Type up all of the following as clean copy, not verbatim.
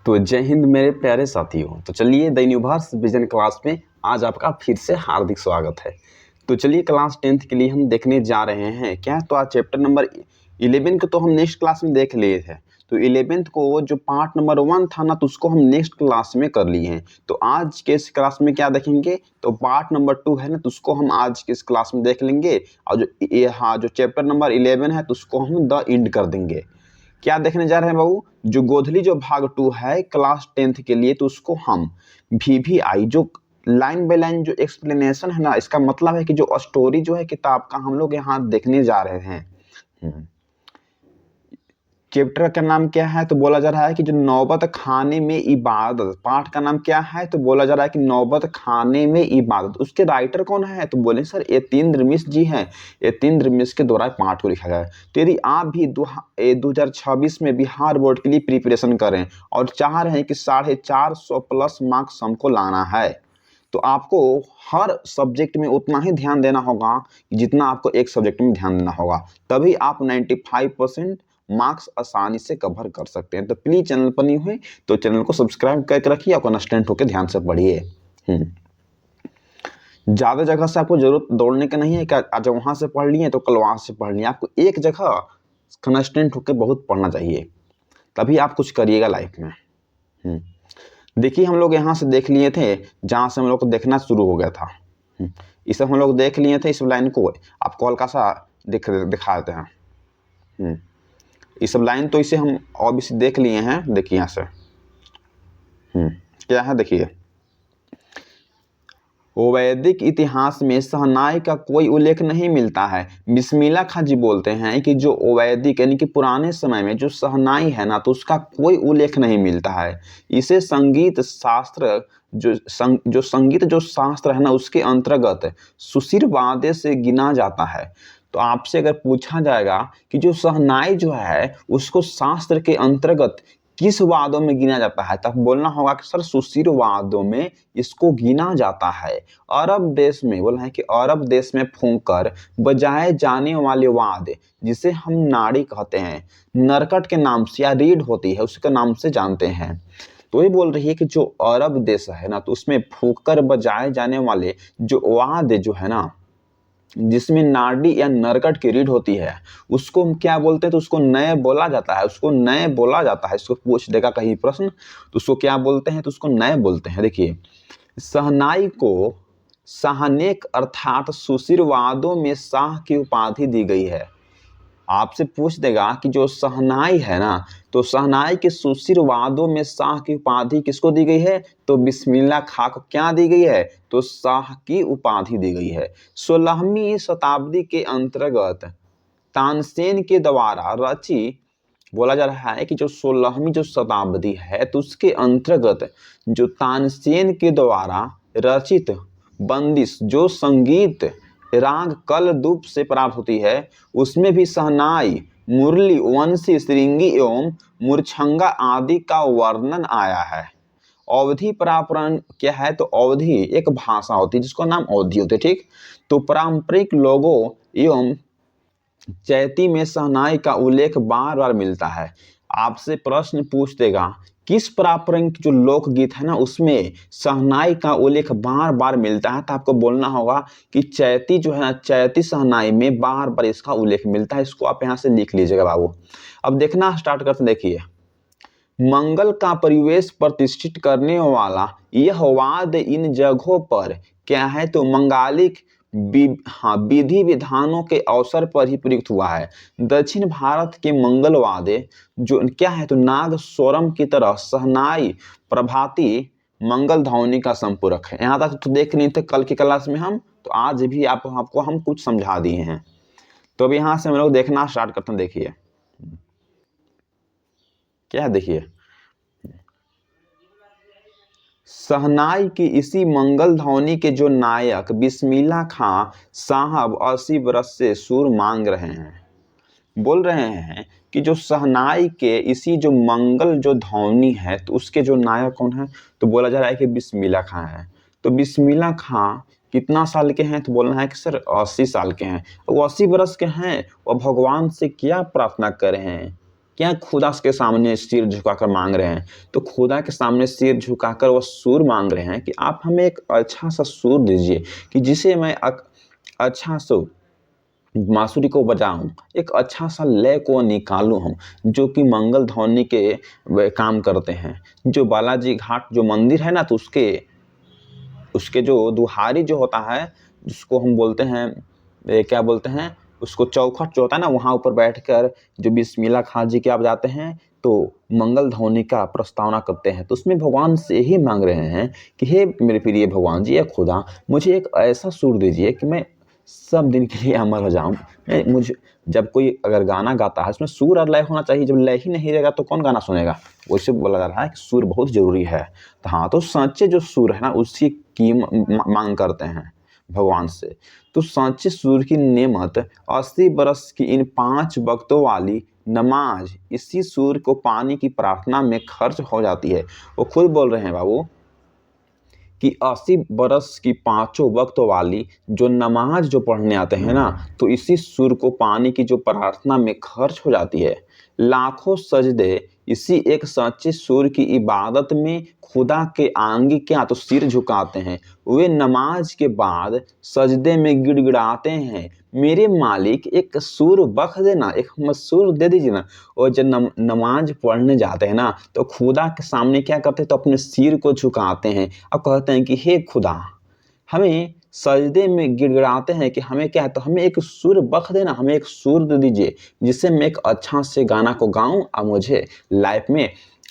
तो जय हिंद मेरे प्यारे साथियों। तो चलिए द यूनिवर्स विजन क्लास में आज आपका फिर से हार्दिक स्वागत है। तो चलिए क्लास 10th के लिए हम देखने जा रहे हैं क्या। तो आज चैप्टर नंबर 11 को तो हम नेक्स्ट क्लास में देख लिए थे। तो 11th को जो पार्ट नंबर 1 था ना, तो उसको हम नेक्स्ट क्लास में कर लिए हैं। तो आज के इस क्लास में क्या देखेंगे, तो पार्ट नंबर 2 है ना, तो उसको हम आज के इस क्लास में देख लेंगे। और जो चैप्टर नंबर 11 है तो उसको हम द एंड कर देंगे। क्या देखने जा रहे हैं बाबू, जो गोधली जो भाग 2 है क्लास 10th के लिए, तो उसको हम VVI जो लाइन बाय लाइन जो एक्सप्लेनेशन है ना, इसका मतलब है कि जो स्टोरी जो है किताब का हम लोग यहाँ देखने जा रहे हैं। चैप्टर का नाम क्या है, तो बोला जा रहा है कि जो नौबत खाने में इबादत। पाठ का नाम क्या है, तो बोला जा रहा है कि नौबत खाने में इबादत। उसके राइटर कौन है, तो बोले सर यतीन्द्र मिश्र जी हैं। यतीन्द्र मिश्र के द्वारा पाठ को लिखा गया है। तो यदि आप भी 2026 में बिहार बोर्ड के लिए प्रिपरेशन करें और चाह रहे हैं कि 450 प्लस मार्क्स हमको लाना है, तो आपको हर सब्जेक्ट में उतना ही ध्यान देना होगा जितना आपको एक सब्जेक्ट में ध्यान देना होगा। तभी आप 95% मार्क्स आसानी से कवर कर सकते हैं। तो प्लीज चैनल पर नहीं हुए तो चैनल को सब्सक्राइब करके रखिए और कंस्टेंट होकर ध्यान से पढ़िए। ज़्यादा जगह से आपको जरूरत दौड़ने का नहीं है कि आज वहाँ से पढ़ लिए तो कल वहाँ से पढ़ लिए। आपको एक जगह कंस्टेंट होकर बहुत पढ़ना चाहिए, तभी आप कुछ करिएगा लाइफ में। देखिए हम लोग यहाँ से देख लिए थे जहाँ से हम लोग को देखना शुरू हो गया था। इसे हम लोग देख लिए थे। इस लाइन को आपको हल्का सा दिखा देते हैं। ये सब लाइन तो इसे हम ऑब्वियसली देख लिए हैं। देखिए यहाँ से क्या है, देखिए वैदिक इतिहास में शहनाई का कोई उल्लेख नहीं मिलता है। बिस्मिल्लाह खां जी बोलते हैं कि जो वैदिक यानी कि पुराने समय में जो शहनाई है ना, तो उसका कोई उल्लेख नहीं मिलता है। इसे संगीत शास्त्र जो संगीत जो शास्त्र है ना, उसके अंतर्गत सुशिर वाद्य से गिना जाता है। तो आपसे अगर पूछा जाएगा कि जो शहनाई जो है उसको शास्त्र के अंतर्गत किस वादों में गिना जाता है, तब बोलना होगा कि सर सुशिर वादों में इसको गिना जाता है। अरब देश में बोला है कि अरब देश में फूंककर बजाए जाने वाले वाद्य जिसे हम नाड़ी कहते हैं, नरकट के नाम से या रीड होती है उसके नाम से जानते हैं। तो ये बोल रही है कि जो अरब देश है ना, तो उसमें फूंककर बजाए जाने वाले जो वाद्य जो है ना, जिसमें नाड़ी या नरकट की रीढ़ होती है, उसको हम क्या बोलते हैं, तो उसको नय बोला जाता है। उसको नय बोला जाता है। इसको पूछ देगा कहीं प्रश्न तो उसको क्या बोलते हैं, तो उसको नय बोलते हैं। देखिए शहनाई को शाहनेक अर्थात सुशिर वादों में शाह की उपाधि दी गई है। आपसे पूछ देगा कि जो शहनाई है ना, तो शहनाई के सुशिर वादों में शाह की उपाधि किसको दी गई है, तो बिस्मिल्लाह खां को क्या दी गई है, तो शाह की उपाधि दी गई है। 16वीं शताब्दी के अंतर्गत तानसेन के द्वारा रची, बोला जा रहा है कि जो 16वीं जो शताब्दी है तो उसके अंतर्गत जो तानसेन के द्वारा रचित बंदिश जो संगीत राग कलदूप से प्राप्त होती है, उसमें भी शहनाई, मुरली, वंशी, श्रृंगी एवं मूर्छंगा आदि का वर्णन आया है। अवधि परापरण क्या है, तो अवधि एक भाषा होती है जिसका नाम अवधि होती है, ठीक। तो पारंपरिक लोगों एवं चैती में शहनाई का उल्लेख बार बार मिलता है। आपसे प्रश्न पूछ देगा किस पारंपरिक जो लोकगीत है ना, उसमें शहनाई का उल्लेख बार बार मिलता है, तो आपको बोलना होगा कि चैती जो है ना, चैती शहनाई में बार बार इसका उल्लेख मिलता है। इसको आप यहाँ से लिख लीजिएगा बाबू। अब देखना स्टार्ट करते, देखिए मंगल का परिवेश प्रतिष्ठित करने वाला यह वाद्य इन जगहों पर क्या है, तो मंगालिक विधि विधानों के अवसर पर ही प्रयुक्त हुआ है। दक्षिण भारत के मंगल वाद्य जो क्या है, तो नाग स्वरम की तरह शहनाई प्रभाती मंगल ध्वनि का संपूरक है। यहाँ तक तो देख नहीं थे कल की क्लास में हम, तो आज भी आपको हम कुछ समझा दिए हैं। तो अब यहाँ से हम लोग देखना स्टार्ट करते हैं। देखिए क्या है, देखिए शहनाई की इसी मंगल ध्वनि के जो नायक बिस्मिल्लाह खां साहब 80 बरस से सुर मांग रहे हैं। बोल रहे हैं कि जो शहनाई के इसी जो मंगल जो ध्वनि है, तो उसके जो नायक कौन है, तो बोला जा रहा है कि बिस्मिल्लाह खां है। तो बिस्मिल्लाह खां कितना साल के हैं, तो बोलना है कि सर 80 साल के हैं। वो 80 बरस के हैं, वो भगवान से क्या प्रार्थना कर रहे हैं, क्या खुदा के सामने सिर झुकाकर मांग रहे हैं। तो खुदा के सामने सिर झुकाकर वो सुर मांग रहे हैं कि आप हमें एक अच्छा सा सुर दीजिए कि जिसे मैं अच्छा सा बांसुरी को बजाऊं, एक अच्छा सा लय को निकालूं हम, जो कि मंगल ध्वनि के काम करते हैं। जो बालाजी घाट जो मंदिर है ना, तो उसके उसके जो दुहारी जो होता है, जिसको हम बोलते हैं क्या बोलते हैं उसको, चौखट जो होता है ना, वहाँ ऊपर बैठकर जो बिस्मिल्लाह खां जी के आप जाते हैं तो मंगल ध्वनि का प्रस्तावना करते हैं। तो उसमें भगवान से ही मांग रहे हैं कि हे मेरे प्रिय भगवान जी, या खुदा, मुझे एक ऐसा सुर दीजिए कि मैं सब दिन के लिए अमर हो जाऊं। मुझे जब कोई अगर गाना गाता है उसमें सुर और लय होना चाहिए। जब लय ही नहीं रहेगा तो कौन गाना सुनेगा। वैसे बोला जा रहा है कि सुर बहुत जरूरी है। तो हाँ, तो सच्चे जो सुर है ना, उसी की मांग करते हैं भगवान से। तो सच्चे सुर की नेमत 80 बरस की इन 5 वक्तों वाली नमाज इसी सुर को पाने की प्रार्थना में खर्च हो जाती है। वो खुद बोल रहे हैं बाबू कि 80 बरस की 5 वक्त वाली जो नमाज जो पढ़ने आते हैं ना, तो इसी सुर को पाने की जो प्रार्थना में खर्च हो जाती है। लाखों सजदे इसी एक सच्चे सुर की इबादत में खुदा के आगे क्या तो सिर झुकाते हैं। वे नमाज के बाद सजदे में गिड़गिड़ाते हैं, मेरे मालिक एक सुर बख्श देना, एक सुर दे दीजिए ना। और जब नमाज पढ़ने जाते हैं ना, तो खुदा के सामने क्या करते हैं, तो अपने सिर को झुकाते हैं और कहते हैं कि हे खुदा, हमें सजदे में गिड़गिड़ाते हैं कि हमें क्या है, तो हमें एक सुर बख्श देना, हमें एक सुर दे दीजिए जिससे मैं एक अच्छा से गाना को गाऊं और मुझे लाइफ में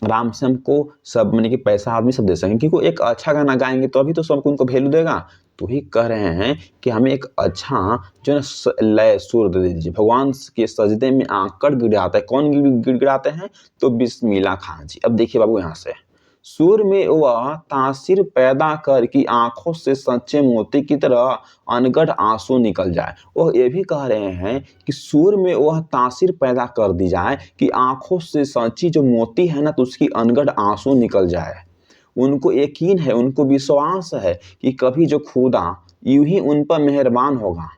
आराम से हमको सब मैंने कि पैसा आदमी सब दे सकें। क्योंकि एक अच्छा गाना गाएंगे तो अभी तो सबको उनको वैल्यू देगा। तो ही कह रहे हैं कि हमें एक अच्छा जो है लय सुर दे दीजिए। भगवान के सजदे में आकर गिड़गिड़ाते हैं। कौन गिड़गिड़ाते हैं, तो बिस्मिल्लाह खां जी। अब देखिए बाबू, यहाँ से सुर में वह तासीर पैदा कर कि आंखों से सच्चे मोती की तरह अनगढ़ आंसू निकल जाए। वह ये भी कह रहे हैं कि सुर में वह तासीर पैदा कर दी जाए कि आंखों से सच्ची जो मोती है ना, तो उसकी अनगढ़ आंसू निकल जाए। उनको यकीन है, उनको विश्वास है कि कभी जो खुदा यूं ही उन पर मेहरबान होगा।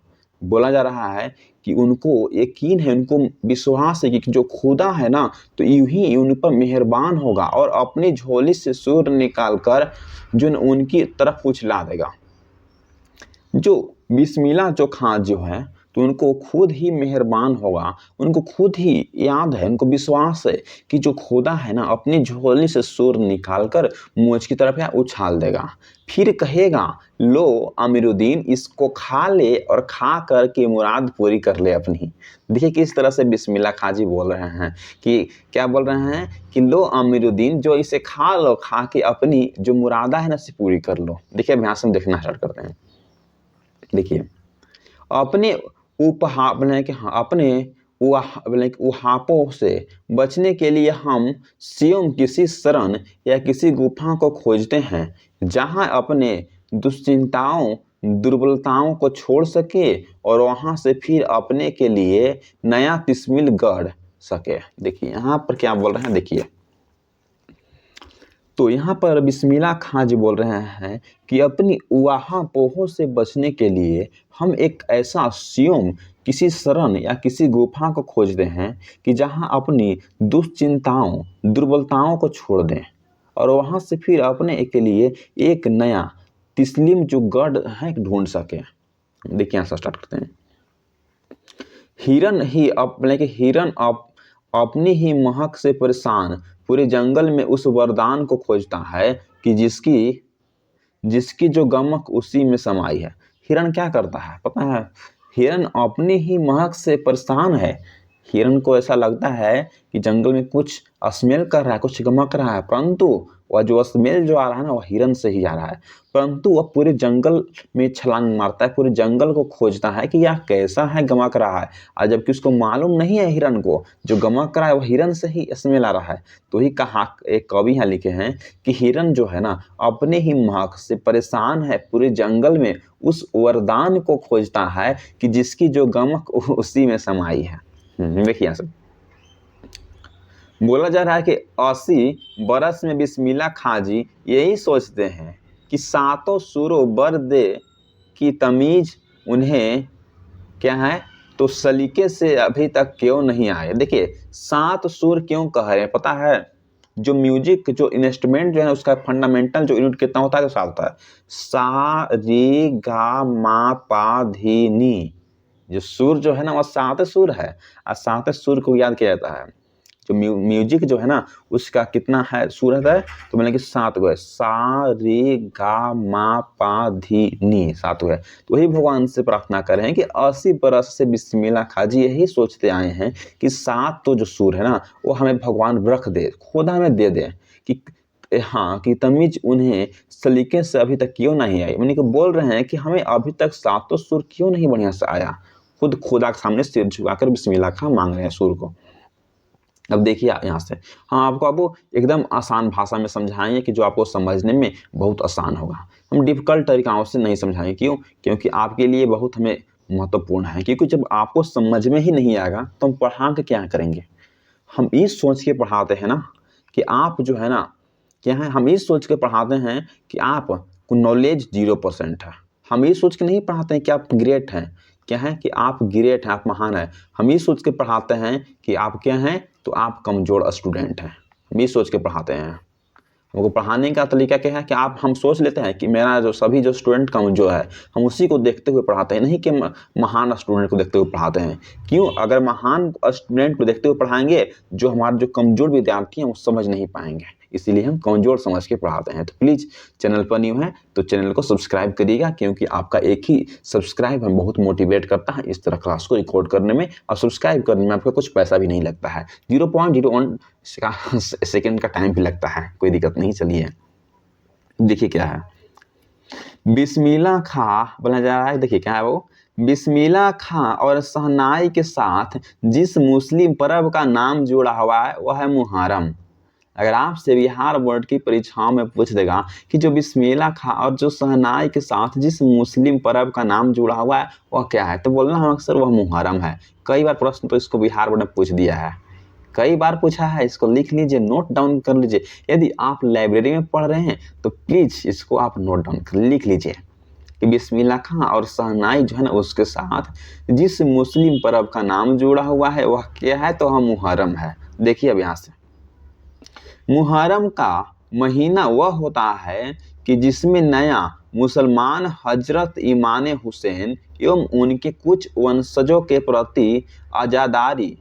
बोला जा रहा है कि उनको यकीन है, उनको विश्वास है कि जो खुदा है ना, तो यूं ही उन पर मेहरबान होगा और अपनी झोली से सुर निकालकर जो उनकी तरफ उछला देगा। जो बिस्मिल्लाह जो खां जो है, तो उनको खुद ही मेहरबान होगा। उनको खुद ही याद है, उनको विश्वास है कि जो खुदा है ना, अपनी झोली से सुर निकालकर मुझ की तरफ या उछाल देगा। फिर कहेगा, लो अमीरुद्दीन, इसको खा ले और खा कर के मुराद पूरी कर ले अपनी। देखिए किस तरह से बिस्मिल्लाह खां जी बोल रहे हैं कि क्या बोल रहे हैं कि लो अमीरुद्दीन, जो इसे खा लो, खा के अपनी जो मुरादा है ना, से पूरी कर लो। देखिए अब यहाँ से हम देखना स्टार्ट करते हैं। देखिए, अपने उहापों से बचने के लिए हम स्वयं किसी शरण या किसी गुफा को खोजते हैं, जहां अपने दुश्चिंताओं दुर्बलताओं को छोड़ सके और वहां से फिर अपने के लिए नया तिस्मिल गढ़ सके। देखिए यहाँ पर क्या बोल रहे हैं, देखिए तो यहाँ पर बिस्मिल्लाह खां जी बोल रहे हैं कि अपनी उहापोहों से बचने के लिए हम एक ऐसा स्वयं किसी शरण या किसी गुफा को खोजते हैं कि जहाँ अपनी दुश्चिंताओं दुर्बलताओं को छोड़ दें और वहाँ से फिर अपने के लिए एक नया तिस्लिम जो गढ़ है ढूंढ सके। देखिए यहाँ से स्टार्ट करते हैं। हिरन अपनी ही महक से परेशान पूरे जंगल में उस वरदान को खोजता है कि जिसकी जो गमक उसी में समाई है। हिरन क्या करता है पता है, हिरन अपनी ही महक से परेशान है। हिरन को ऐसा लगता है कि जंगल में कुछ स्मेल कर रहा है, कुछ गमक रहा है, परंतु वह जो स्मेल जो आ रहा है ना, वह हिरन से ही आ रहा है। परंतु वह पूरे जंगल में छलांग मारता है, पूरे जंगल को खोजता है कि यह कैसा है गमक रहा है। और जबकि उसको मालूम नहीं है हिरन को जो गमक रहा है वह हिरन से ही स्मेल आ रहा है। तो ही कहा एक कवि यहाँ लिखे हैं कि हिरन जो है ना, अपने ही महक से परेशान है, पूरे जंगल में उस वरदान को खोजता है कि जिसकी जो गमक उसी में समाई है। देखिए यहाँ से बोला जा रहा है कि 80 बरस में बिस्मिल्लाह खां जी यही सोचते हैं कि सातों सुरों बर दे की तमीज उन्हें क्या है तो सलीके से अभी तक क्यों नहीं आए। देखिए 7 सुर क्यों कह रहे हैं पता है, जो म्यूजिक जो इंस्ट्रूमेंट जो है उसका फंडामेंटल जो यूनिट कितना होता है तो 7 होता है। सा री गा मा पा धी नी, जो सुर जो है ना वो 7 सुर है और 7 सुर को याद किया जाता है। जो म्यूजिक जो है ना उसका कितना है सुर है, तो मैंने कि 7 गो है। सा रे गा मा पा धी नी 7 गो है। तो वही भगवान से प्रार्थना कर रहे हैं कि 80 बरस से बिस्मिल्लाह खां जी यही सोचते आए हैं कि 7 तो जो सुर है ना वो हमें भगवान रख दे, खुदा हमें दे दे कि हाँ कि तमीज उन्हें सलीके से अभी तक क्यों नहीं आई। मैंने कि बोल रहे हैं कि हमें अभी तक 7 सुर क्यों नहीं बढ़िया से आया। खुद खुदा के सामने सिर झुकाकर बिस्मिल्लाह खां मांग रहे हैं सुर को। अब देखिए यहाँ से हाँ आपको अब एकदम आसान भाषा में समझाएंगे कि जो आपको समझने में बहुत आसान होगा। हम डिफिकल्ट तरीक़ों से नहीं समझाएंगे, क्यों? क्योंकि आपके लिए बहुत हमें महत्वपूर्ण है, क्योंकि जब आपको समझ में ही नहीं आएगा तो हम पढ़ा के क्या करेंगे। हम इस सोच के पढ़ाते हैं ना कि आप जो है ना क्या है, हम इस सोच के पढ़ाते हैं कि आप को नॉलेज 0% है। हम ये सोच के नहीं पढ़ाते हैं कि आप ग्रेट हैं, क्या है कि आप ग्रेट हैं, आप महान हैं। हम ये सोच के पढ़ाते हैं कि आप क्या हैं, तो आप कमज़ोर स्टूडेंट हैं। हम ये सोच के पढ़ाते हैं। हमको पढ़ाने का तरीका क्या है कि हम सोच लेते हैं कि मेरा जो सभी जो स्टूडेंट कमज़ोर है, हम उसी को देखते हुए पढ़ाते हैं, नहीं कि महान स्टूडेंट को देखते हुए पढ़ाते हैं। क्यों? अगर महान स्टूडेंट को देखते हुए पढ़ाएंगे, जो हमारे जो कमज़ोर विद्यार्थी हैं वो समझ नहीं पाएंगे, इसीलिए हम कमज़ोर समझ के पढ़ाते हैं। तो प्लीज़ चैनल पर न्यू है तो चैनल को सब्सक्राइब करिएगा, क्योंकि आपका एक ही सब्सक्राइब हमें बहुत मोटिवेट करता है इस तरह क्लास को रिकॉर्ड करने में, और सब्सक्राइब करने में आपका कुछ पैसा भी नहीं लगता है। 0.01 सेकेंड का टाइम भी लगता है, कोई दिक्कत नहीं। चलिए देखिए क्या है, बिस्मिल्लाह खां बोला जा रहा है। देखिए क्या है वो, बिस्मिल्लाह खां और शहनाई के साथ जिस मुस्लिम पर्व का नाम जुड़ा हुआ है वह है मुहर्रम। अगर आपसे बिहार बोर्ड की परीक्षाओं में पूछ देगा कि जो बिस्मिल्लाह खां और जो शहनाई के साथ जिस मुस्लिम पर्व का नाम जुड़ा हुआ है वह क्या है, तो बोलना हम अक्सर वह मुहर्रम है। कई बार प्रश्न तो इसको बिहार बोर्ड ने पूछ दिया है, कई बार पूछा है। इसको लिख लीजिए, नोट डाउन कर लीजिए। यदि आप लाइब्रेरी में पढ़ रहे हैं तो प्लीज इसको आप नोट डाउन कर लिख लीजिए कि बिस्मिल्लाह खां और शहनाई जो है ना उसके साथ जिस मुस्लिम पर्व का नाम जुड़ा हुआ है वह क्या है, तो वह मुहर्रम है। देखिए अब यहाँ से, मुहर्रम का महीना वह होता है कि जिसमें नया मुसलमान हजरत इमाम हुसैन एवं उनके कुछ वंशजों के प्रति आज़ादारी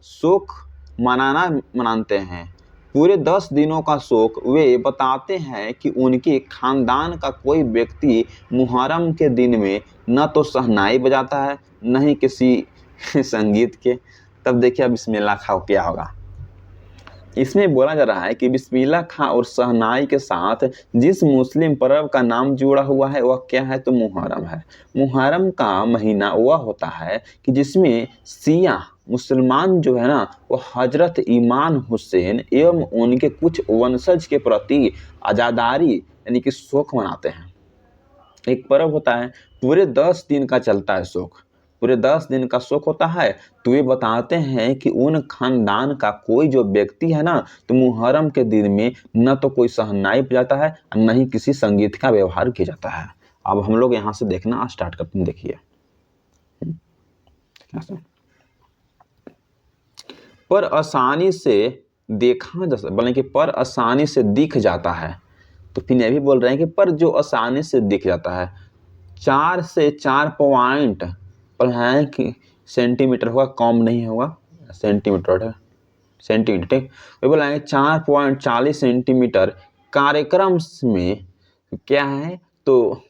शोक मनाते हैं। पूरे 10 दिनों का शोक वे बताते हैं कि उनके खानदान का कोई व्यक्ति मुहर्रम के दिन में न तो शहनाई बजाता है न ही किसी संगीत के। तब देखिए अब बिस्मिल्लाह खां क्या होगा। इसमें बोला जा रहा है कि बिस्मिल्लाह खां और शहनाई के साथ जिस मुस्लिम पर्व का नाम जुड़ा हुआ है वह क्या है, तो मुहर्रम है। मुहर्रम का महीना वह होता है कि जिसमें शिया मुसलमान जो है ना वो हजरत इमाम हुसैन एवं उनके कुछ वंशज के प्रति आज़ादारी यानी कि शोक मनाते हैं। एक पर्व होता है, पूरे 10 दिन का चलता है शोक, पूरे 10 दिन का शोक होता है। तो ये बताते हैं कि उन खानदान का कोई जो व्यक्ति है ना, तो मुहर्रम के दिन में न तो कोई शहनाई बजाता है न ही किसी संगीत का व्यवहार किया जाता है। अब हम लोग यहाँ से देखना स्टार्ट करते हैं। देखिए पर आसानी से देखा जा सकता, बोले कि पर आसानी से दिख जाता है। तो फिर ये भी बोल रहे हैं कि पर जो आसानी से दिख जाता है 4 से 4 पॉइंट पर है कि सेंटीमीटर होगा, कम नहीं होगा, सेंटीमीटर है, सेंटीमीटर ठीक। वे बोला 4.40 सेंटीमीटर कार्यक्रम में क्या है, तो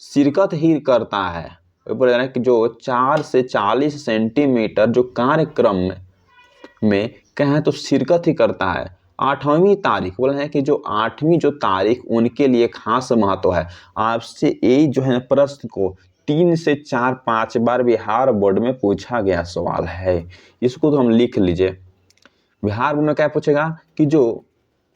शिरकत ही करता है। वे बोल रहे हैं कि जो 4 से 40 सेंटीमीटर जो कार्यक्रम में क्या है तो शिरकत ही करता है। 8वीं तारीख बोला है कि जो 8वीं जो तारीख उनके लिए खास महत्व है। आपसे यही जो है प्रश्न को 3 से 4-5 बार बिहार बोर्ड में पूछा गया सवाल है, इसको तो हम लिख लीजिए। बिहार बोर्ड में क्या पूछेगा कि जो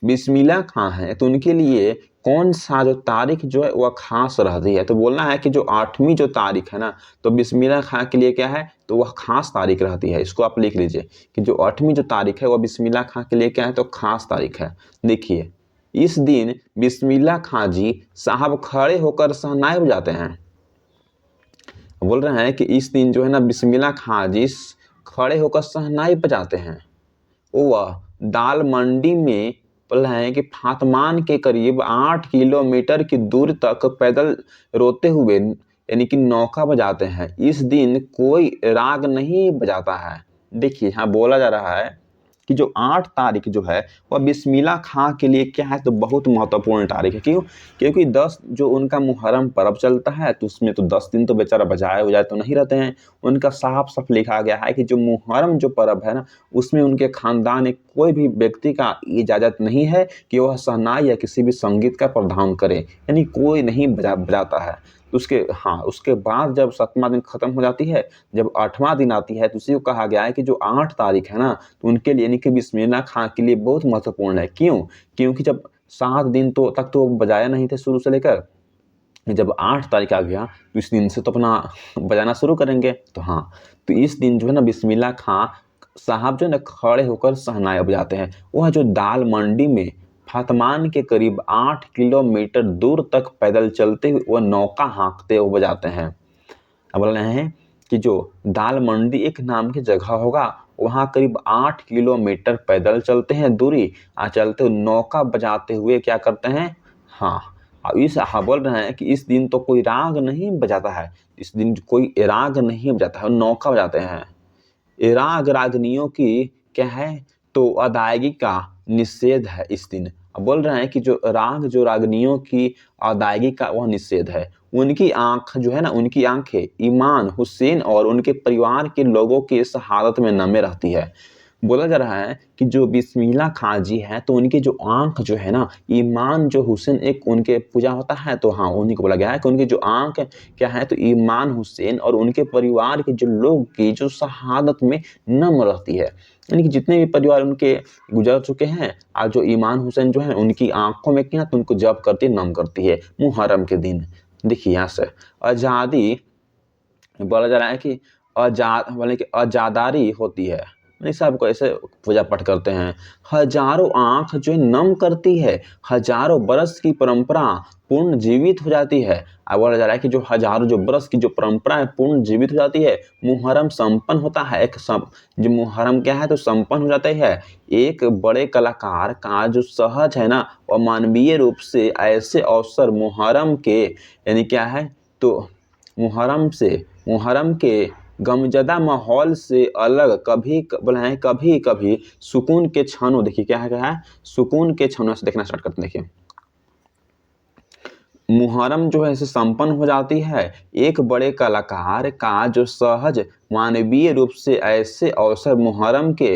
बिस्मिल्लाह खां है तो उनके लिए कौन सा जो तारीख जो है वह खास रहती है। तो बोलना है कि जो 8वीं जो तारीख है ना, तो बिस्मिल्लाह खां के लिए क्या है, तो वह खास तारीख रहती है। इसको आप लिख लीजिए कि जो 8वीं जो तारीख है वह बिस्मिल्लाह खां के लिए क्या है, तो खास तारीख है। देखिए इस दिन बिस्मिल्लाह खां जी साहब खड़े होकर शहनाई बजाते हैं। बोल रहे हैं कि इस दिन जो है ना बिस्मिल्लाह खां जी खड़े होकर शहनाई बजाते हैं। वह दाल मंडी में बोल रहे हैं कि फातमान के करीब 8 किलोमीटर की दूर तक पैदल रोते हुए यानी कि नौका बजाते हैं। इस दिन कोई राग नहीं बजाता है। देखिए यहाँ बोला जा रहा है कि जो 8 तारीख जो है वह बिस्मिल्लाह खां के लिए क्या है तो बहुत महत्वपूर्ण तारीख है। क्यों? क्योंकि 10 जो उनका मुहर्रम पर्व चलता है तो उसमें तो 10 दिन तो बेचारा बजाए वजाए तो नहीं रहते हैं। उनका साफ-साफ लिखा गया है कि जो मुहर्रम जो पर्व है ना उसमें उनके खानदान में कोई भी व्यक्ति का इजाज़त नहीं है कि वह शहनाई या किसी भी संगीत का प्रदर्शन करे। यानी कोई नहीं बजाता है। उसके बाद जब 7वां दिन खत्म हो जाती है, जब 8वां दिन आती है तो उसी को कहा गया है कि जो 8 तारीख है ना तो उनके लिए यानी कि बिस्मिल्लाह खां के लिए बहुत महत्वपूर्ण है। क्यों? क्योंकि जब 7 दिन तक तो बजाया नहीं थे शुरू से लेकर, जब 8 तारीख आ गया तो इस दिन से तो अपना बजाना शुरू करेंगे। तो इस दिन जो है ना बिस्मिल्लाह खां साहब जो है ना खड़े होकर शहनाई बजाते हैं। वह जो दाल मंडी में फातमान के करीब 8 किलोमीटर दूर तक पैदल चलते हुए वह नौका हाँकते हुए बजाते हैं। अब बोल रहे हैं कि जो दाल मंडी एक नाम की जगह होगा वहाँ करीब 8 किलोमीटर पैदल चलते हैं दूरी चलते हुए नौका बजाते हुए क्या करते हैं। बोल रहे हैं कि इस दिन तो कोई राग नहीं बजाता है। इस दिन कोई राग नहीं बजाता है, नौका बजाते हैं। राग रागनियों की क्या है तो अदायगी का निषेध है इस दिन। अब बोल रहे हैं कि जो रागनियों की अदायगी का वह निषेध है। उनकी आंख जो है ना उनकी आंखें ईमान हुसैन और उनके परिवार के लोगों की शहादत में नमे रहती है। बोला जा रहा है कि जो बिस्मिल्लाह खां जी हैं तो उनकी जो आंख जो है ना ईमान जो हुसैन एक उनके पूजा होता है तो उन्हीं को बोला गया है कि उनकी जो आंख क्या है तो ईमान हुसैन और उनके परिवार के जो लोग की जो शहादत में नम रहती है। यानी कि जितने भी परिवार उनके गुजर चुके हैं और जो ईमान हुसैन जो है उनकी आंखों में क्या तो उनको जब करती नम करती है मुहर्रम के दिन। देखिए यहाँ से आज़ादी बोला जा रहा है कि आज़ादारी होती है। नहीं साहब को ऐसे पूजा पाठ करते हैं। हजारों आंख जो नम करती है, हजारों बरस की परंपरा पूर्ण जीवित हो जाती है। अब बोला जा रहा है कि जो हजारों जो बरस की जो परंपरा है पूर्ण जीवित हो जाती है। मुहर्रम संपन्न होता है जो मुहर्रम क्या है तो संपन्न हो जाता है। एक बड़े कलाकार का जो सहज है ना और मानवीय रूप से ऐसे अवसर मुहर्रम के यानी क्या है तो मुहर्रम के गमज़दा माहौल से अलग कभी कभी सुकून के क्षणों देखिए क्या है सुकून के क्षणों से देखना स्टार्ट करते हैं। देखिए मुहर्रम जो है ऐसे संपन्न हो जाती है। एक बड़े कलाकार का जो सहज मानवीय रूप से ऐसे अवसर मुहर्रम के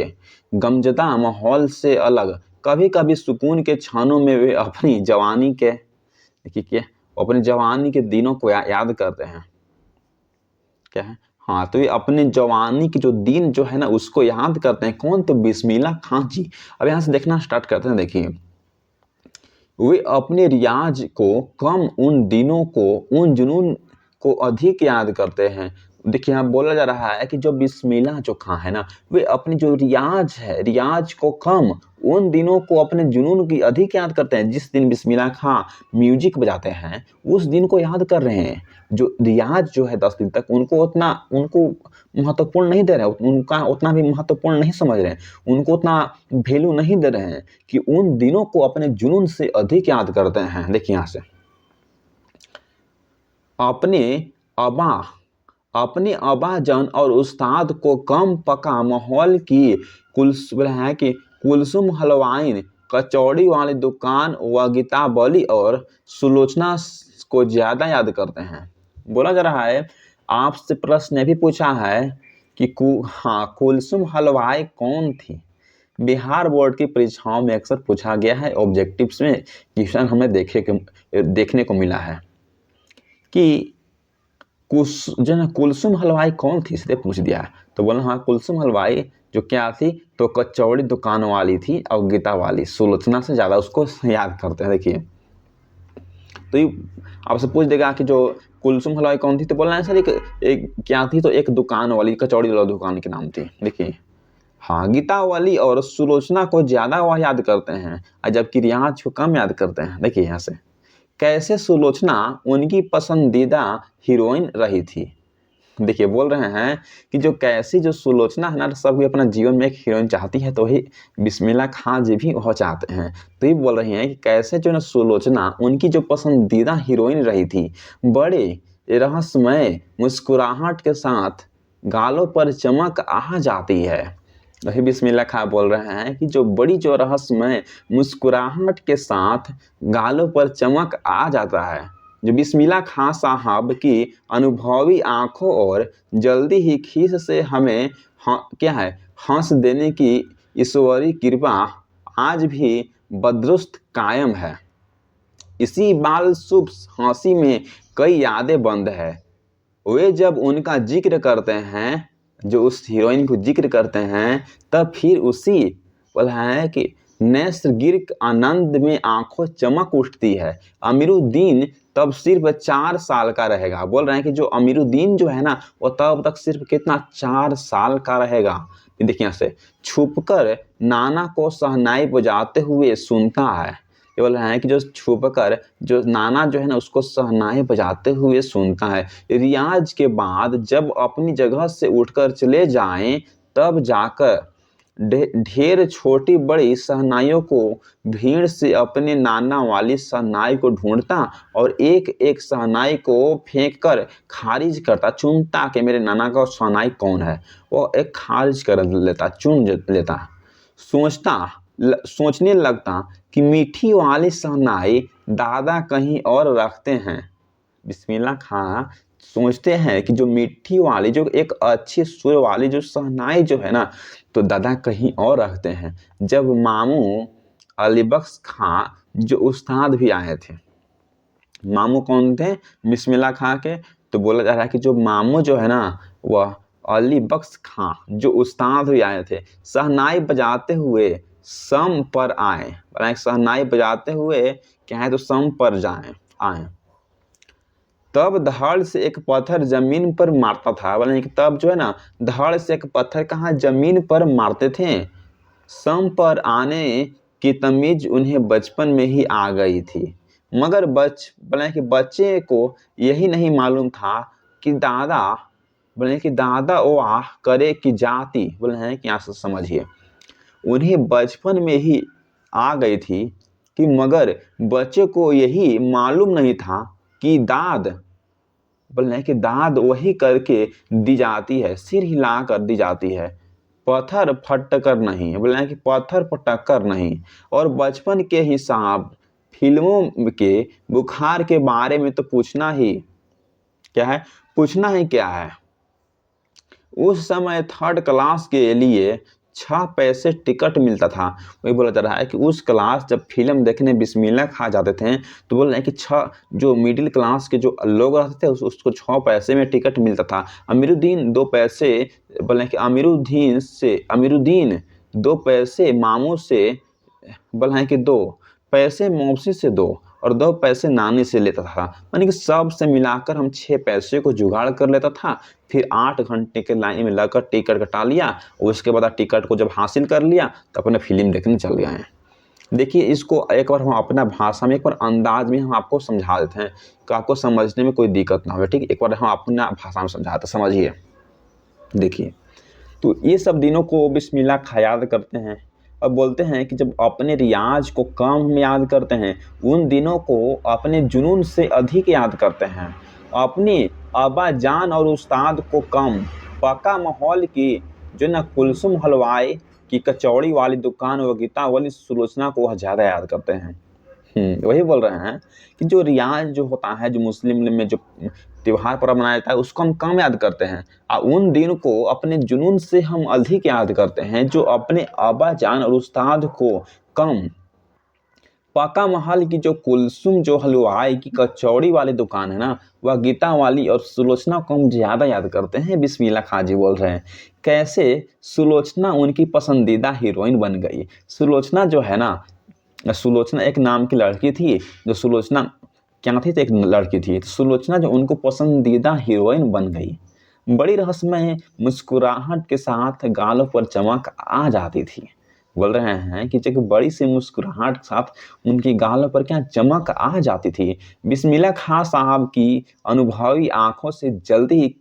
गमज़दा माहौल से अलग कभी कभी सुकून के क्षणों में वे अपनी जवानी के देखिए क्या अपनी जवानी के दिनों को याद करते हैं। क्या है तो ये अपने जवानी के जो दिन जो है ना उसको याद करते हैं। कौन तो बिस्मिल्लाह खां जी। अब यहाँ से देखना स्टार्ट करते हैं। देखिए वे अपने रियाज को कम उन दिनों को उन जुनून को अधिक याद करते हैं। देखिए यहाँ बोला जा रहा है कि जो बिस्मिल्लाह जो खां है ना वे अपनी जो रियाज है रियाज को कम उन दिनों को अपने जुनून की अधिक याद करते हैं। जिस दिन बिस्मिल्लाह खां म्यूजिक बजाते हैं उस दिन को याद कर रहे हैं। जो रियाज जो है 10 दिन तक उनको महत्वपूर्ण नहीं दे रहे हैं, उनका उतना भी महत्वपूर्ण नहीं समझ रहे हैं, उनको उतना वैल्यू नहीं दे रहे हैं कि उन दिनों को अपने जुनून से अधिक याद करते हैं। देखिए यहाँ से अपने अब्बाजान और उस्ताद को कम पका माहौल की कुलसुम हलवाइन कचौड़ी वाली दुकान व गीतावली और सुलोचना को ज्यादा याद करते हैं। बोला जा रहा है आपसे प्रश्न भी पूछा है कि कुलसुम हलवाई कौन थी। बिहार बोर्ड की परीक्षाओं में अक्सर पूछा गया है। ऑब्जेक्टिव्स में क्वेश्चन हमें देखने को मिला है कि कुलसुम हलवाई कौन थी इसलिए पूछ दिया है। तो बोला कुलसुम हलवाई जो क्या थी तो कचौड़ी दुकान वाली थी और गीता वाली सुलोचना से ज्यादा उसको याद करते हैं। देखिए तो ये आपसे पूछ देगा कि जो कुलसुम हलवाई कौन थी तो बोलना है सर एक क्या थी तो एक दुकान वाली कचौड़ी वाली दुकान के नाम थी। देखिए गीता वाली और सुलोचना को ज्यादा वह याद करते हैं जबकि रियाज को कम याद करते हैं। देखिए यहाँ से कैसे सुलोचना उनकी पसंदीदा हीरोइन रही थी। देखिए बोल रहे हैं कि जो कैसी जो सुलोचना है ना, सब अपना जीवन में एक हीरोइन चाहती है, तो वही बिस्मिल्लाह खां जी भी वो चाहते हैं। तो ये बोल रही हैं कि कैसे जो ना सुलोचना उनकी जो पसंदीदा हीरोइन रही थी, बड़े रहस्यमय मुस्कुराहट के साथ गालों पर चमक आ जाती है। वही बिस्मिल्लाह खां बोल रहे हैं कि जो बड़ी जो रहस्यमय मुस्कुराहट के साथ गालों पर चमक आ जाता है, जो बिस्मिल्लाह खां साहब की अनुभवी आंखों और जल्दी ही खीस से हमें क्या है हंस देने की ईश्वरी कृपा आज भी बदरुस्त कायम है। इसी बाल शुभ हंसी में कई यादें बंद है। वे जब उनका जिक्र करते हैं, जो उस हीरोइन को जिक्र करते हैं, तब फिर उसी बोला है कि नैसर्गिक आनंद में आंखों चमक उठती है। अमीरुद्दीन तब सिर्फ 4 साल का रहेगा। बोल रहे हैं कि जो अमीरुद्दीन जो है ना, वो तब तक सिर्फ कितना 4 साल का रहेगा। देखिए यहाँ से छुपकर नाना को शहनाई बजाते हुए सुनता है। ये बोल रहे हैं कि जो छुपकर जो नाना जो है ना, उसको शहनाई बजाते हुए सुनता है। रियाज के बाद जब अपनी जगह से उठकर चले जाएं, तब जाकर ढेर छोटी बड़ी शहनाइयों को भीड़ से अपने नाना वाली शहनाई को ढूंढता और एक एक शहनाई को फेंक कर खारिज करता, चुनता कि मेरे नाना का शहनाई कौन है। वो एक खारिज कर लेता, चुन लेता। सोचने लगता कि मीठी वाली शहनाई दादा कहीं और रखते हैं। बिस्मिल्लाह खां सोचते हैं कि जो मीठी वाली, जो एक अच्छी सुर वाली जो शहनाई जो है ना, तो दादा कहीं और रखते हैं। जब मामू अलीबख्श खां जो उस्ताद भी आए थे, मामू कौन थे? बिस्मिल्लाह खां के। तो बोला जा रहा है कि जो मामू जो है ना, वह अली बख्श खां जो उस्ताद भी आए थे, शहनाई बजाते हुए सम पर आए। शहनाई बजाते हुए क्या है, तो सम पर आए। तब धड़ से एक पत्थर जमीन पर मारता था। बोले कि तब जो है ना, धड़ से एक पत्थर कहाँ, जमीन पर मारते थे। सम पर आने की तमीज उन्हें बचपन में ही आ गई थी, मगर बोले कि बच्चे को यही नहीं मालूम था कि दादा वाह करे कि जाति। बोले हैं कि यहाँ से समझिए, उन्हें बचपन में ही आ गई थी कि मगर बच्चे को यही मालूम नहीं था कि दाद बोले कि दाद वही करके दी जाती है, सिर हिला कर दी जाती है, पत्थर फटकर नहीं। बोले कि पत्थर पटकर नहीं। और बचपन के हिसाब फिल्मों के बुखार के बारे में तो पूछना ही क्या है। उस समय 3rd क्लास के लिए 6 पैसे टिकट मिलता था। वही बोला जा रहा है कि उस क्लास जब फिल्म देखने बिस्मिल्लाह खां जाते थे, तो बोल रहे हैं कि 6 जो मिडिल क्लास के जो लोग रहते थे, उसको 6 पैसे में टिकट मिलता था। अमीरुद्दीन 2 पैसे, बोल रहे हैं कि अमीरुद्दीन 2 पैसे मामू से, बोल रहे हैं कि 2 पैसे मौसी से 2 और 2 पैसे नानी से लेता था। यानी कि सब से मिलाकर हम 6 पैसे को जुगाड़ कर लेता था। फिर 8 घंटे के लाइन में लगकर टिकट कटा लिया। उसके बाद टिकट को जब हासिल कर लिया, तो अपने फिल्म देखने चल गए हैं। देखिए, इसको एक बार हम अपना भाषा में, एक बार अंदाज में हम आपको समझा देते हैं कि आपको समझने में कोई दिक्कत ना हो। ठीक है, एक बार हम अपना भाषा में समझाते, समझिए। देखिए, तो ये सब दिनों को बिस्मिल्लाह खां याद करते हैं। अब बोलते हैं कि जब अपने रियाज को कम हम याद करते हैं, उन दिनों को अपने जुनून से अधिक याद करते हैं। अपने अब्बा जान और उस्ताद को कम, पक्का माहौल की जो ना कुलसुम हलवाई की कचौड़ी वाली दुकान व गीता वाली सुलोचना को वह ज़्यादा याद करते हैं। वही बोल रहे हैं कि जो रियाज जो होता है, जो मुस्लिम में जो त्योहार पर्व मनाया जाता है, उसको हम कम याद करते हैं, और उन दिन को अपने जुनून से हम अधिक याद करते हैं। जो अपने अब्बा जान और उस्ताद को कम, पक्का महल की जो कुलसुम जो हलवाई की कचौड़ी वाली दुकान है ना, वह गीता वाली और सुलोचना को हम ज़्यादा याद करते हैं। बिस्मिल्लाह खां जी बोल रहे हैं कैसे सुलोचना उनकी पसंदीदा हीरोइन बन गई। सुलोचना जो है ना, सुलोचना एक नाम की लड़की थी, जो सुलोचना क्या थी, तो एक लड़की थी। तो सुलोचना जो उनको पसंदीदा हीरोइन बन गई। बड़ी रहस्यमय मुस्कुराहट के साथ गालों पर चमक आ जाती थी। बोल रहे हैं कि जब बड़ी सी मुस्कुराहट के साथ उनकी गालों पर क्या चमक आ जाती थी। बिस्मिल्लाह खां साहब की अनुभवी आंखों से जल्दी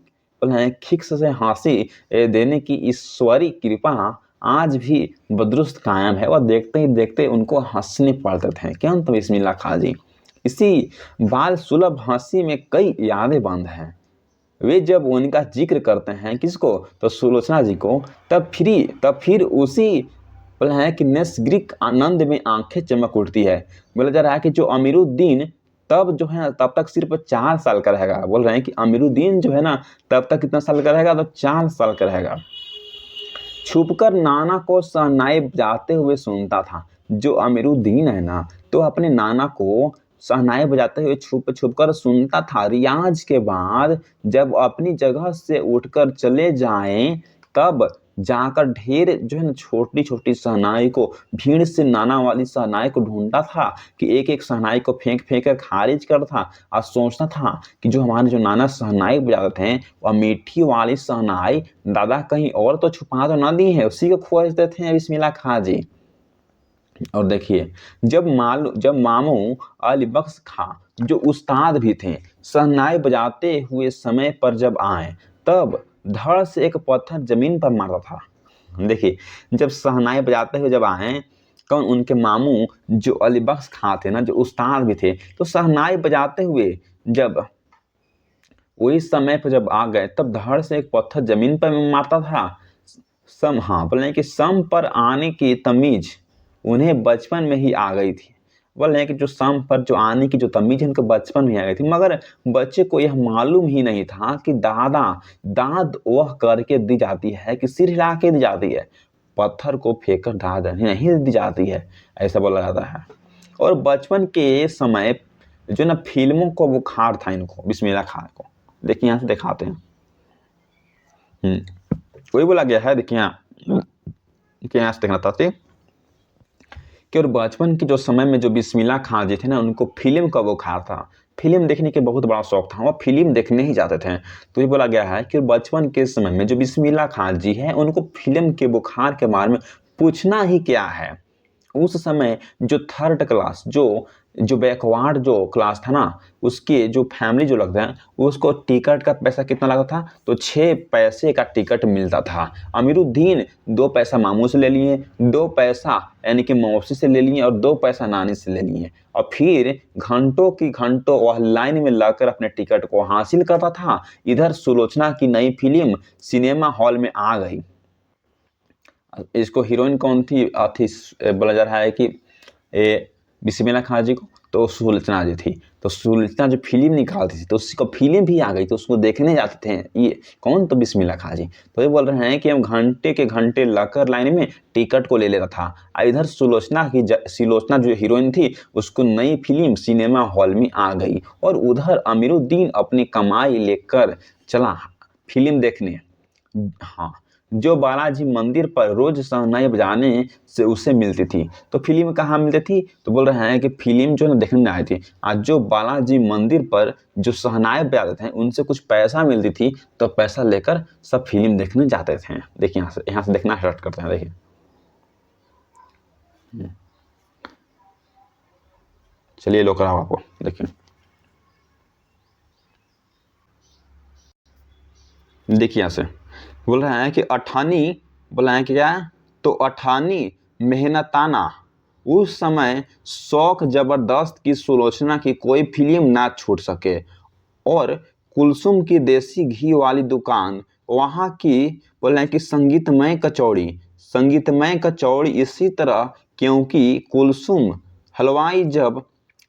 खिक्स से हंसी देने की ईश्वरी कृपा आज भी बदरुस्त कायम है। वह देखते ही देखते उनको हंसने पड़ते थे। क्यों? तो बिस्मिल्लाह खां जी इसी बाल सुलभ हंसी में कई यादें बंद हैं। वे जब उनका जिक्र करते हैं किसको, तो सुलोचना जी को, तब फिर उसी बोला है कि नैसर्गिक आनंद में आंखें चमक उठती है। बोला जा रहा है कि जो अमीरुद्दीन तब जो है तब तक सिर्फ 4 साल का रहेगा। बोल रहे हैं कि अमीरुद्दीन जो है ना तब तक कितना साल का रहेगा, तो 4 साल का रहेगा। छुपकर नाना को शहनाई बजाते हुए सुनता था। जो अमीरुद्दीन है ना तो अपने नाना को शहनाई बजाते हुए छुप छुप कर सुनता था। रियाज के बाद जब अपनी जगह से उठकर चले जाएं तब जाकर ढेर जो है ना छोटी छोटी शहनाई को भीड़ से नाना वाली शहनाई को ढूंढता था कि एक एक शहनाई को फेंक फेंक कर खारिज करता था और सोचता था कि जो हमारे जो नाना शहनाई बजाते थे वह मीठी वाली शहनाई दादा कहीं और तो छुपा तो ना दी है, उसी को खोजते थे बिस्मिल्लाह खां जी। और देखिए जब मामू अली बख्श खां जो उस्ताद भी थे शहनाई बजाते हुए समय पर जब आए तब धड़ से एक पत्थर जमीन पर मारता था। देखिए जब शहनाई बजाते हुए जब आए कौन, उनके मामू जो अली बख्श खां थे ना जो उस्ताद भी थे, तो शहनाई बजाते हुए जब वही समय पर जब आ गए तब धड़ से एक पत्थर जमीन पर मारता था। बोले कि सम पर आने की तमीज उन्हें बचपन में ही आ गई थी। बोले कि जो सम पर जो आने की जो तमीज है उनको बचपन में ही आ गई थी, मगर बच्चे को यह मालूम ही नहीं था कि दाद वह करके दी जाती है कि सिर हिला के दी जाती है, पत्थर को फेंक कर दाद नहीं दी जाती है, ऐसा बोला जाता है। और बचपन के समय जो ना फिल्मों को बुखार था इनको बिस्मिल्लाह खां को। देखिए यहाँ से दिखाते हैं। वही बोला गया है। देखिए यहाँ से देखना चाहते कि और बचपन के जो समय में जो बिस्मिल्लाह खां जी थे ना उनको फिल्म का बुखार था। फिल्म देखने के बहुत बड़ा शौक था, वह फिल्म देखने ही जाते थे। तो ये बोला गया है कि बचपन के समय में जो बिस्मिल्लाह खां जी है उनको फिल्म के बुखार के बारे में पूछना ही क्या है। उस समय जो थर्ड क्लास जो बैकवर्ड जो क्लास था ना उसके जो फैमिली जो लगता है उसको टिकट का पैसा कितना लगता था, तो 6 पैसे का टिकट मिलता था। अमीरुद्दीन 2 पैसा मामू से ले लिए, 2 पैसा यानी कि मौसी से ले लिए और 2 पैसा नानी से ले लिए, और फिर घंटों की घंटों वह लाइन में लगकर अपने टिकट को हासिल करता था। इधर सुलोचना की नई फिल्म सिनेमा हॉल में आ गई। इसको हीरोइन कौन थी बोला जा रहा है कि बिस्मिल्लाह खां जी को, तो सुलोचना जी थी। तो सुलोचना जो फिल्म निकालती थी तो उसको फिल्म भी आ गई तो उसको देखने जाते थे। ये कौन? तो बिस्मिल्लाह खां जी। तो ये बोल रहे हैं कि हम घंटे के घंटे लगकर लाइन में टिकट को ले लेता था। इधर सुलोचना जो हीरोइन थी उसको नई फिल्म सिनेमा हॉल में आ गई और उधर अमीरुद्दीन अपनी कमाई लेकर चला फिल्म देखने। हाँ, जो बालाजी मंदिर पर रोज शहनाई बजाने से उसे मिलती थी। तो फिल्म कहाँ मिलती थी? तो बोल रहे हैं कि फिल्म जो है देखने में आई थी। आज जो बालाजी मंदिर पर जो शहनाई बजाते थे उनसे कुछ पैसा मिलती थी, तो पैसा लेकर सब फिल्म देखने जाते थे। देखिए यहाँ से देखना स्टार्ट करते हैं। देखिए चलिए लो कराओ आपको। देखिए यहाँ से बोल रहे हैं कि अठानी बोला है कि क्या है? तो अठानी मेहनताना उस समय शौक जबरदस्त की सुलोचना की कोई फिल्म ना छूट सके, और कुलसुम की देसी घी वाली दुकान वहाँ की बोले हैं कि संगीतमय कचौड़ी इसी तरह, क्योंकि कुलसुम हलवाई जब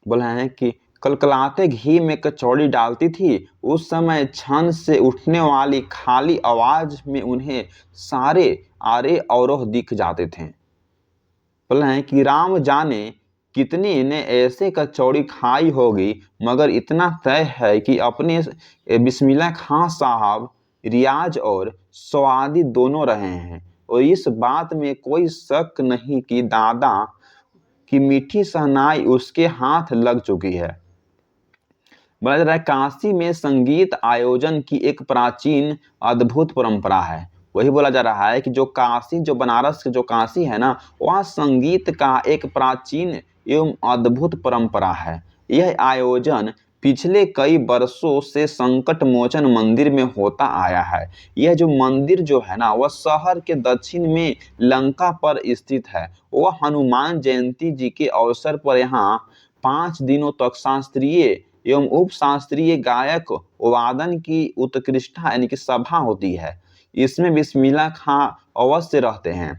बोला है कि कलकलाते घी में कचौड़ी डालती थी उस समय छन से उठने वाली खाली आवाज में उन्हें सारे आरे अवरोह दिख जाते थे। बोला है कि राम जाने कितनी ने ऐसे कचौड़ी खाई होगी, मगर इतना तय है कि अपने बिस्मिल्लाह खां साहब रियाज और स्वादी दोनों रहे हैं, और इस बात में कोई शक नहीं कि दादा की मीठी शहनाई उसके हाथ लग चुकी है। बोला जा रहा है काशी में संगीत आयोजन की एक प्राचीन अद्भुत परंपरा है। वही बोला जा रहा है कि जो बनारस के जो काशी है ना वह संगीत का एक प्राचीन एवं अद्भुत परंपरा है। यह आयोजन पिछले कई वर्षों से संकट मोचन मंदिर में होता आया है। यह जो मंदिर जो है ना वह शहर के दक्षिण में लंका पर स्थित है। वह हनुमान जयंती जी के अवसर पर यहाँ 5 दिनों तक शास्त्रीय एवं उप शास्त्रीय गायक वादन की उत्कृष्टता यानी कि सभा होती है। इसमें बिस्मिल्लाह खां अवश्य रहते हैं।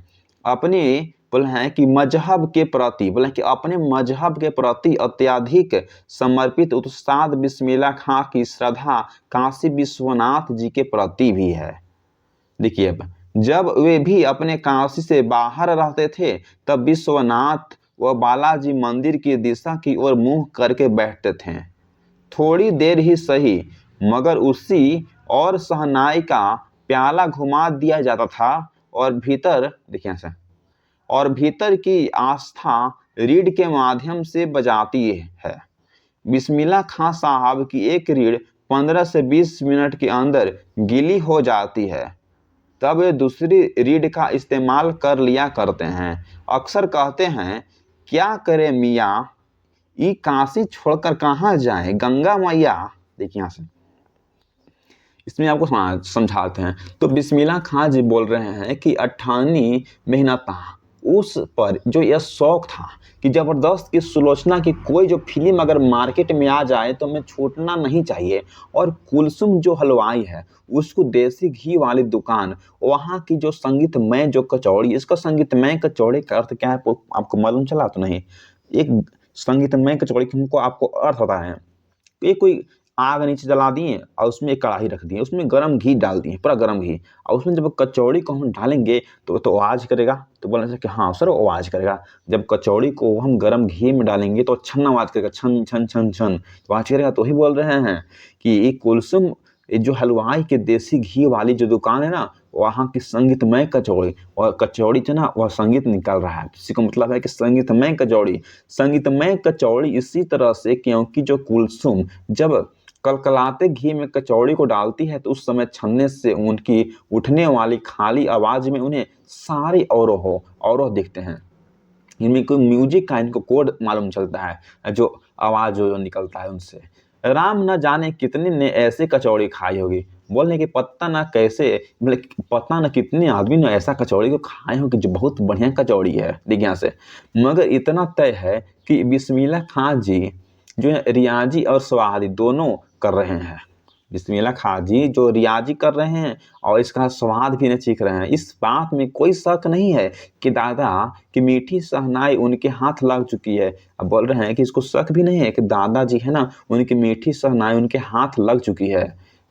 अपने बोले हैं कि मजहब के प्रति बोले कि अपने मजहब के प्रति अत्यधिक समर्पित उस्ताद बिस्मिल्लाह खां की श्रद्धा काशी विश्वनाथ जी के प्रति भी है। देखिए अब जब वे भी अपने काशी से बाहर रहते थे तब विश्वनाथ व बालाजी मंदिर की दिशा की ओर मुंह करके बैठते थे। थोड़ी देर ही सही मगर उसी और शहनाई का प्याला घुमा दिया जाता था और भीतर देखिए ऐसा और भीतर की आस्था रीढ़ के माध्यम से बजाती है। बिस्मिल्लाह खां साहब की एक रीढ़ 15 से 20 मिनट के अंदर गीली हो जाती है, तब वे दूसरी रीढ़ का इस्तेमाल कर लिया करते हैं। अक्सर कहते हैं क्या करें मियाँ, ये काशी छोड़कर कहाँ जाएं, गंगा मैया। देखिए यहाँ से इसमें आपको समझाते हैं। तो बिस्मिल्लाह खां जी बोल रहे हैं कि 18 महीना था उस पर जो यह शौक था कि जबरदस्त की सुलोचना की कोई जो फिल्म अगर मार्केट में आ जाए तो हमें छूटना नहीं चाहिए। और कुलसुम जो हलवाई है उसको देसी घी वाली दुकान, वहाँ की जो संगीतमय जो कचौड़ी, इसका संगीतमय कचौड़ी का अर्थ क्या है आपको मालूम चला तो नहीं? एक संगीतमय कचौड़ी हमको आपको अर्थ होता है ये कोई आग नीचे जला दिए और उसमें एक कढ़ाई रख दिए, उसमें गरम घी डाल दिए, पूरा गरम घी, और उसमें जब कचौड़ी को हम डालेंगे तो आवाज़ करेगा। तो बोलना चाहिए कि हाँ सर वो आवाज़ करेगा। जब कचौड़ी को हम गरम घी में डालेंगे तो छन आवाज़ करेगा, छन छन छन छन तो आवाज़ करेगा। तो ही बोल रहे हैं कि ये कुलसुम जो हलवाई के देसी घी वाली जो दुकान है ना वहाँ की संगीतमय कचौड़ी, और कचौड़ी जो ना वह संगीत निकल रहा है। इसी का मतलब है कि संगीतमय कचौड़ी, संगीतमय कचौड़ी इसी तरह से क्योंकि जो कुलसुम जब कलकलाते घी में कचौड़ी को डालती है तो उस समय छन्ने से उनकी उठने वाली खाली आवाज में उन्हें सारे औरों दिखते हैं। इनमें कोई म्यूजिक का इनको कोड मालूम चलता है जो आवाज जो निकलता है उनसे। राम न जाने कितने ने ऐसे कचौड़ी खाई होगी, बोलने कि पता ना कैसे मतलब पता ना कितने आदमी ने ऐसा कचौड़ी को खाए हो कि जो बहुत बढ़िया कचौड़ी है। देखिए यहाँ से मगर इतना तय है कि बिस्मिल्लाह खां जी जो है रियाजी और स्वादी दोनों कर रहे हैं। बिस्मिल्लाह खां जी जो रियाजी कर रहे हैं और इसका स्वाद भी नहीं चीख रहे हैं। इस बात में कोई शक नहीं है कि दादा की मीठी शहनाई उनके हाथ लग चुकी है। अब बोल रहे हैं कि इसको शक भी नहीं है कि दादाजी है ना उनकी मीठी शहनाई उनके हाथ लग चुकी है।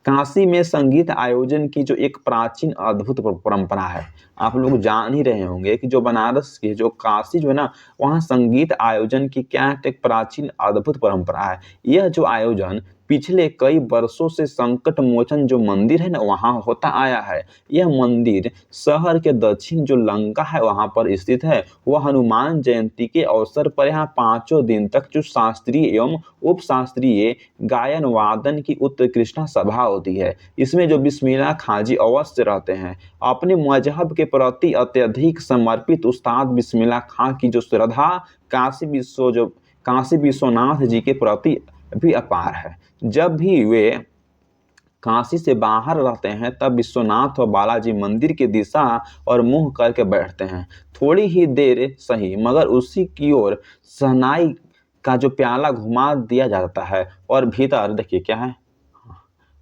काशी में संगीत आयोजन की जो एक प्राचीन अद्भुत परंपरा है। आप लोग जान ही रहे होंगे कि जो बनारस की जो काशी जो है ना वहाँ संगीत आयोजन की क्या एक प्राचीन अद्भुत परंपरा है। यह जो आयोजन पिछले कई वर्षों से संकट मोचन जो मंदिर है ना वहाँ होता आया है। यह मंदिर शहर के दक्षिण जो लंका है वहाँ पर स्थित है। वह हनुमान जयंती के अवसर पर यहाँ 5 दिन तक जो शास्त्रीय एवं उप शास्त्रीय गायन वादन की उत्कृष्ट सभा होती है। इसमें जो बिस्मिल्लाह खां जी अवश्य रहते हैं। अपने मजहब के प्रति अत्यधिक समर्पित उस्ताद बिस्मिल्लाह खां की जो श्रद्धा काशी विश्वनाथ जी के प्रति भी अपार है। जब भी वे काशी से बाहर रहते हैं तब विश्वनाथ और बालाजी मंदिर की दिशा और मुंह करके बैठते हैं। थोड़ी ही देर सही मगर उसी की ओर शहनाई का जो प्याला घुमा दिया जाता है और भीतर देखिए क्या है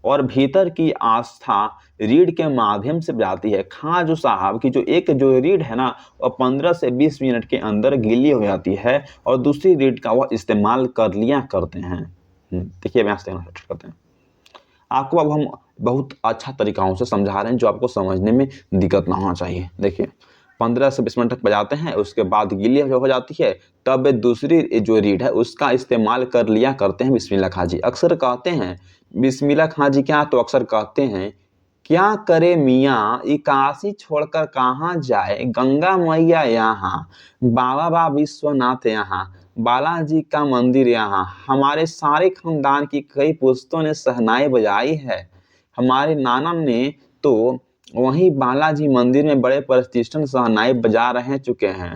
और भीतर की आस्था रीढ़ के माध्यम से जाती है। खां जो साहब की जो रीढ़ है ना वह 15 से 20 मिनट के अंदर गीली हो जाती है और दूसरी रीढ़ का वह इस्तेमाल कर लिया करते हैं। देखिए मैं करते हैं आपको अब हम बहुत अच्छा तरीकाओं से समझा रहे हैं जो आपको समझने में दिक्कत ना होना चाहिए। देखिए 15 से 20 मिनट तक बजाते हैं उसके बाद गीली हो जाती है तब दूसरी जो रीढ़ है उसका इस्तेमाल कर लिया करते हैं बिस्मिल्लाह खां जी। अक्सर कहते हैं बिस्मिल्लाह खां जी क्या तो अक्सर कहते हैं क्या करे मियाँ ये काशी छोड़कर कहाँ जाए, गंगा मैया यहाँ, बाबा विश्वनाथ यहाँ, बालाजी का मंदिर यहाँ, हमारे सारे खानदान की कई पुश्तों ने शहनाई बजाई है। हमारे नाना ने तो वहीं बालाजी मंदिर में बड़े प्रतिष्ठित शहनाई बजा रहे चुके हैं।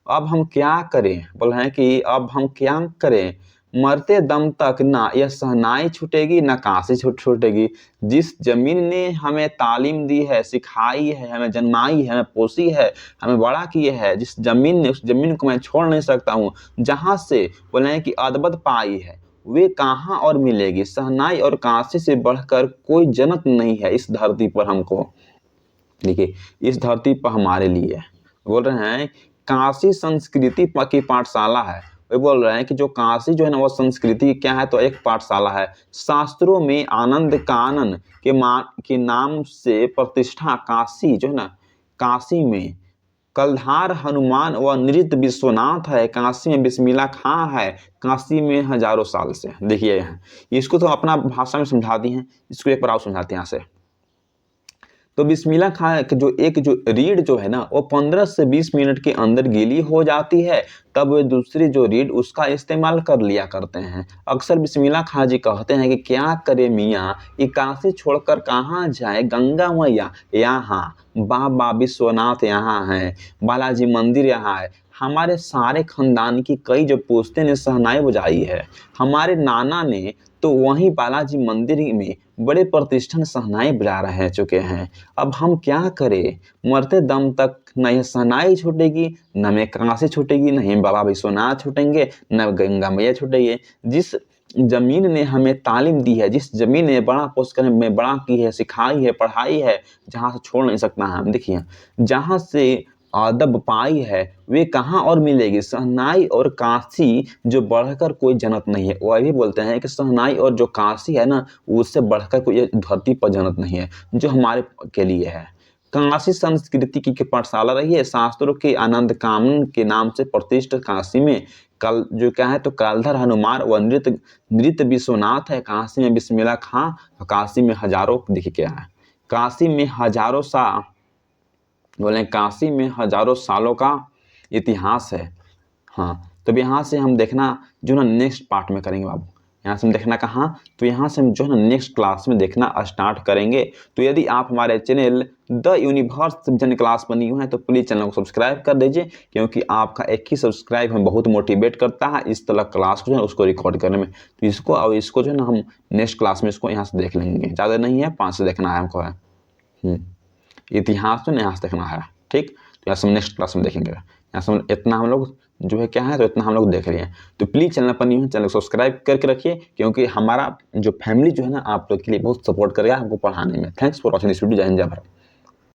अब हम क्या करें, बोल रहे हैं कि अब हम क्या करें मरते दम तक ना यह शहनाई छूटेगी ना काशी छूटेगी। जिस जमीन ने हमें तालीम दी है, सिखाई है, हमें जन्माई है, हमें पोसी है, हमें बड़ा किए है, जिस जमीन ने, उस जमीन को मैं छोड़ नहीं सकता हूँ। जहाँ से बोले हैं कि अदबत पाई है वे कहाँ और मिलेगी। शहनाई और काशी से बढ़कर कोई जन्नत नहीं है इस धरती पर हमको। देखिए इस धरती पर हमारे लिए बोल रहे हैं काशी संस्कृति की पाठशाला है। वे बोल रहे हैं कि जो काशी जो है ना वो संस्कृति क्या है, तो एक पाठशाला है। शास्त्रों में आनंद कानन के नाम से प्रतिष्ठा काशी जो है ना, काशी में कलधार हनुमान व नृत्य विश्वनाथ है, काशी में बिस्मिल्लाह खां है, काशी में हजारों साल से। देखिए इसको तो अपना भाषा में समझा दी हैं, इसको एक बार और समझाते हैं यहाँ से। तो बिस्मिल्लाह खां जो रीढ़ जो है ना वो 15 से 20 मिनट के अंदर गीली हो जाती है, तब वे दूसरी जो रीढ़ उसका इस्तेमाल कर लिया करते हैं। अक्सर बिस्मिल्लाह खां जी कहते हैं कि क्या करे मियाँ, ये काशी छोड़कर कहाँ जाए, गंगा मैया यहाँ, बाबा विश्वनाथ यहाँ है, बालाजी मंदिर यहाँ है। हमारे सारे खानदान की कई जो पोस्ते ने शहनाई बजाई है। हमारे नाना ने तो वहीं बालाजी मंदिर में बड़े प्रतिष्ठित शहनाई बजा रहे चुके हैं। अब हम क्या करें, मरते दम तक न यह शहनाई छूटेगी, न में काशी छूटेगी, न ही बाबा विश्वनाथ छूटेंगे, न गंगा मैया छूटेगी। जिस जमीन ने हमें तालीम दी है, जिस जमीन ने बड़ा पोषकर हमें बड़ा की है, सिखाई है, पढ़ाई है, जहाँ से छोड़ नहीं सकता हम। देखिए जहाँ से अदब पाई है वे कहाँ और मिलेगी। शहनाई और काशी जो बढ़कर कोई जन्नत नहीं है। वह भी बोलते हैं कि शहनाई और जो काशी है ना उससे बढ़कर कोई धरती पर जन्नत नहीं है जो हमारे के लिए है। काशी संस्कृति की पाठशाला रही है। शास्त्रों के आनंद कामन के नाम से प्रतिष्ठित काशी में कल जो क्या है तो कलधर हनुमान व नृत्य विश्वनाथ है। काशी में बिस्मिल्लाह खां, काशी में हजारों, देखिए क्या है, काशी में हजारों बोले काशी में हजारों सालों का इतिहास है। हाँ तो यहाँ से हम देखना जो ना नेक्स्ट पार्ट में करेंगे बाबू। यहाँ से हम देखना कहाँ, तो यहाँ से हम जो है ना नेक्स्ट क्लास में देखना स्टार्ट करेंगे। तो यदि आप हमारे चैनल द यूनिवर्स जन क्लास बनी हुई है तो प्लीज़ चैनल को सब्सक्राइब कर दीजिए, क्योंकि आपका एक ही सब्सक्राइब हमें बहुत मोटिवेट करता है इस तरह क्लास को जो है उसको रिकॉर्ड करने में। तो इसको जो है ना हम नेक्स्ट क्लास में इसको यहाँ से देख लेंगे। ज़्यादा नहीं है, 5 से देखना है हमको है। इतिहास तो यहाँ से देखना है, ठीक। तो यहाँ से हम नेक्स्ट क्लास में देखेंगे। यहाँ से इतना हम लोग जो है क्या है तो इतना हम लोग देख लिए। तो प्लीज़ चैनल पर नहीं है, चैनल को सब्सक्राइब करके रखिए, क्योंकि हमारा जो फैमिली जो है ना आप लोग के लिए बहुत सपोर्ट करेगा हमको पढ़ाने में। Thanks for watching this video. जय हिंद, जय भारत।